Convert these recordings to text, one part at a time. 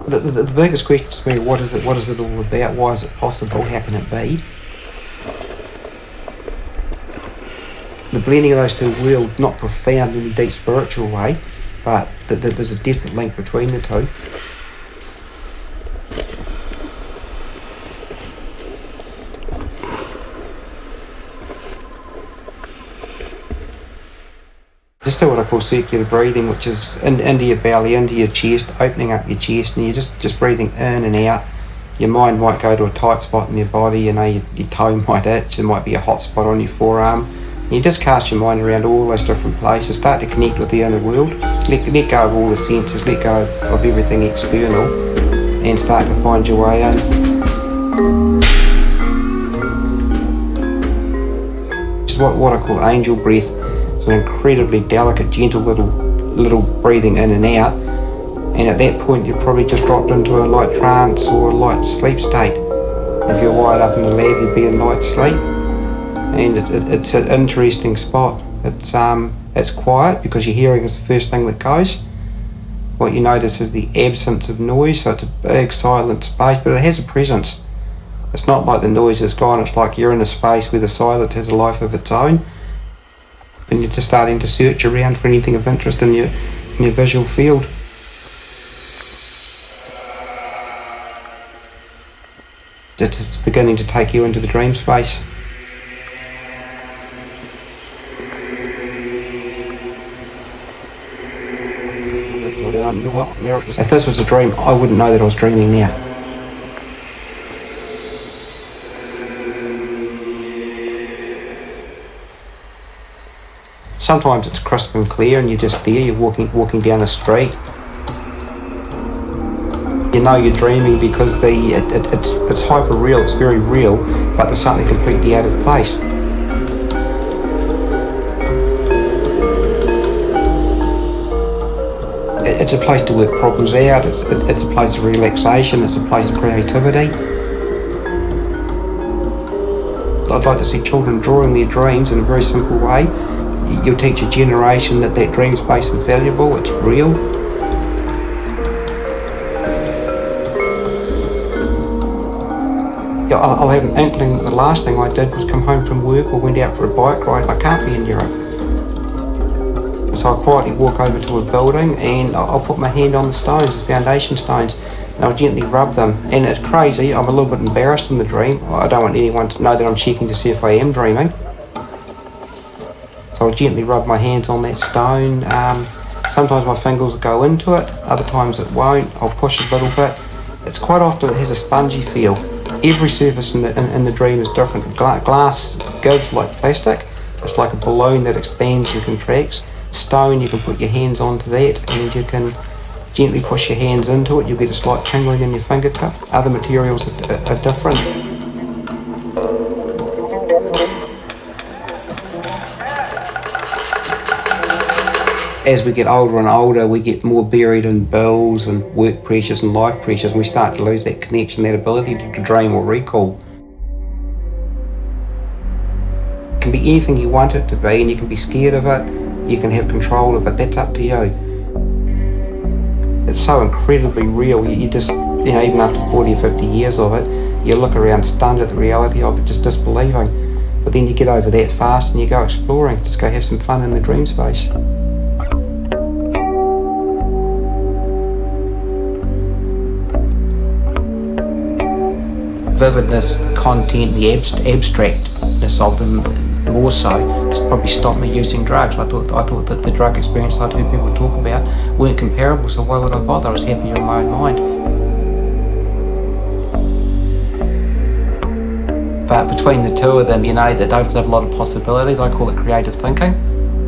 The biggest question to me, what is it all about? Why is it possible? How can it be? The blending of those two worlds, not profound in a deep spiritual way, but there's a definite link between the two. Just do what I call circular breathing, which is into your belly, into your chest, opening up your chest, and you're just breathing in and out. Your mind might go to a tight spot in your body, your toe might itch, there might be a hot spot on your forearm. And you just cast your mind around all those different places, start to connect with the inner world, let go of all the senses, let go of everything external, and start to find your way in. Which is what I call angel breath. It's an incredibly delicate, gentle little breathing in and out, and at that point you've probably just dropped into a light trance or a light sleep state. If you're wired up in the lab, you'd be in light sleep, and it's an interesting spot. It's quiet because your hearing is the first thing that goes. What you notice is the absence of noise, so it's a big silent space, but it has a presence. It's not like the noise is gone, it's like you're in a space where the silence has a life of its own. And you're just starting to search around for anything of interest in your visual field. It's beginning to take you into the dream space. If this was a dream, I wouldn't know that I was dreaming now. Sometimes it's crisp and clear and you're just there, you're walking down a street. You know you're dreaming because it's hyper real, it's very real, but there's something completely out of place. It's a place to work problems out, it's a place of relaxation, it's a place of creativity. I'd like to see children drawing their dreams in a very simple way. You'll teach a generation that dream space is valuable, it's real. Yeah, I'll have an inkling that the last thing I did was come home from work or went out for a bike ride. I can't be in Europe. So I'll quietly walk over to a building and I'll put my hand on the stones, the foundation stones, and I'll gently rub them. And it's crazy, I'm a little bit embarrassed in the dream. I don't want anyone to know that I'm checking to see if I am dreaming. So I'll gently rub my hands on that stone. Sometimes my fingers will go into it, other times it won't. I'll push a little bit. It's quite often it has a spongy feel. Every surface in the dream is different. Glass gives like plastic. It's like a balloon that expands and contracts. Stone, you can put your hands onto that and you can gently push your hands into it. You'll get a slight tingling in your fingertip. Other materials are different. As we get older and older, we get more buried in bills and work pressures and life pressures, and we start to lose that connection, that ability to dream or recall. It can be anything you want it to be, and you can be scared of it, you can have control of it, that's up to you. It's so incredibly real, you just, even after 40 or 50 years of it, you look around stunned at the reality of it, just disbelieving. But then you get over that fast and you go exploring, just go have some fun in the dream space. Vividness, content, the abstractness of them more so, it's probably stopped me using drugs. I thought that the drug experience I'd heard people talk about weren't comparable, so why would I bother? I was happier in my own mind. But between the two of them, that opens up a lot of possibilities. I call it creative thinking.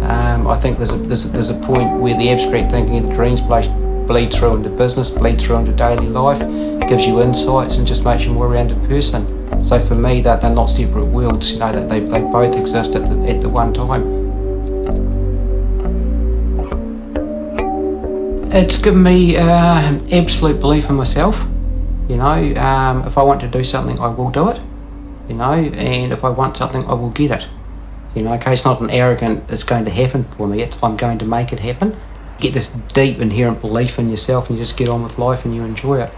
I think there's a point where the abstract thinking in the dream space bleeds through into business, bleeds through into daily life, gives you insights and just makes you a more rounded person. So for me, they're not separate worlds, that they both exist at the one time. It's given me absolute belief in myself. If I want to do something, I will do it. And if I want something, I will get it. Okay, it's not an arrogant, it's going to happen for me, it's I'm going to make it happen. get this deep inherent belief in yourself, and you just get on with life and you enjoy it.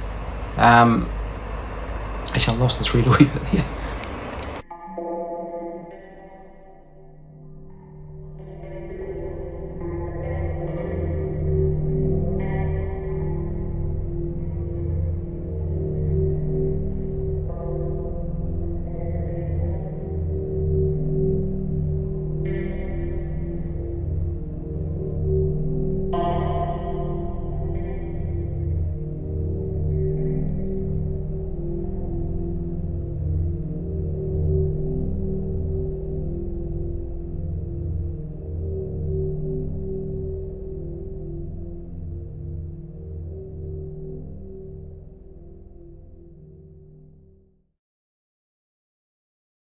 Actually, I lost the thread a wee bit there.